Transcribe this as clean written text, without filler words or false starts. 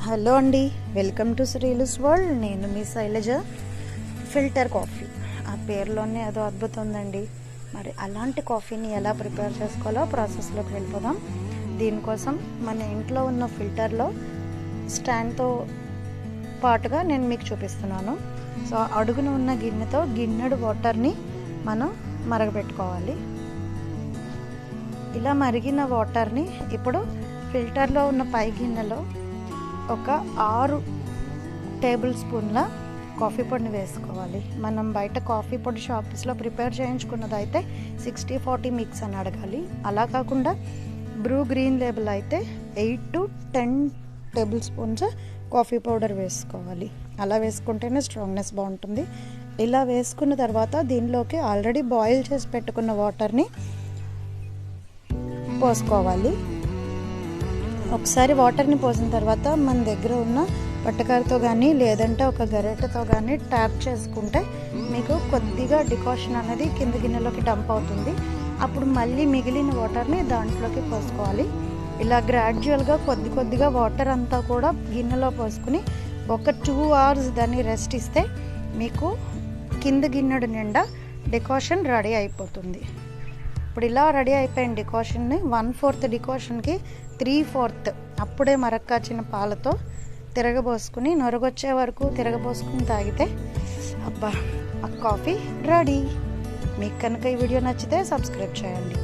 Hello అండి, welcome to Sreelu's world. నేను మీ Shailaja. Filter coffee, ఆ పేరులోనే అదో అద్భుతం ఉందండి. మరి అలాంటి కాఫీని ఎలా ప్రిపేర్ చేసుకోవాలో ప్రాసెస్లోకి వెళ్ళిపోదాం. దీనికోసం మన ఇంట్లో ఉన్న ఫిల్టర్లో స్టాండ్తో పాటుగా నేను మీకు చూపిస్తున్నాను. సో అడుగున ఉన్న గిన్నెతో గిన్నెడు వాటర్ని మనం మరగబెట్టుకోవాలి. ఇలా మరిగిన వాటర్ని ఇప్పుడు ఫిల్టర్లో ఉన్న పై గిన్నెలో ఒక 6 టేబుల్ స్పూన్ల కాఫీ పొడిని వేసుకోవాలి. మనం బయట కాఫీ పొడి షాప్స్లో ప్రిపేర్ చేయించుకున్నది అయితే 60-40 మిక్స్ అని అడగాలి. అలా కాకుండా బ్రూ గ్రీన్ లేబుల్ అయితే 8 to 10 table spoons coffee powder వేసుకోవాలి. అలా వేసుకుంటేనే స్ట్రాంగ్నెస్ బాగుంటుంది. ఇలా వేసుకున్న తర్వాత దీనిలోకి ఆల్రెడీ బాయిల్ చేసి పెట్టుకున్న వాటర్ని పోసుకోవాలి. ఒకసారి వాటర్ని పోసిన తర్వాత మన దగ్గర ఉన్న పట్టకారతో కానీ లేదంటే ఒక గరిటెతో కానీ ట్యాప్ చేసుకుంటే మీకు కొద్దిగా డికాషన్ అనేది కింద గిన్నెలోకి డంప్ అవుతుంది. అప్పుడు మళ్ళీ మిగిలిన వాటర్ని దాంట్లోకి పోసుకోవాలి. ఇలా గ్రాడ్యువల్గా కొద్దిగా వాటర్ అంతా కూడా గిన్నెలో పోసుకుని ఒక 2 hours దాన్ని రెస్ట్ ఇస్తే మీకు కింద గిన్నెడు నిండా డికాషన్ రెడీ అయిపోతుంది. ఇప్పుడు ఇలా రెడీ అయిపోయిన డికాషన్ని 1/4 డికాషన్కి 3/4 అప్పుడే మరక్కాచిన పాలతో తిరగబోసుకుని నొరగొచ్చే వరకు తిరగబోసుకుని తాగితే అబ్బా, ఆ కాఫీ రెడీ. మీకు కనుక ఈ వీడియో నచ్చితే సబ్స్క్రైబ్ చేయండి.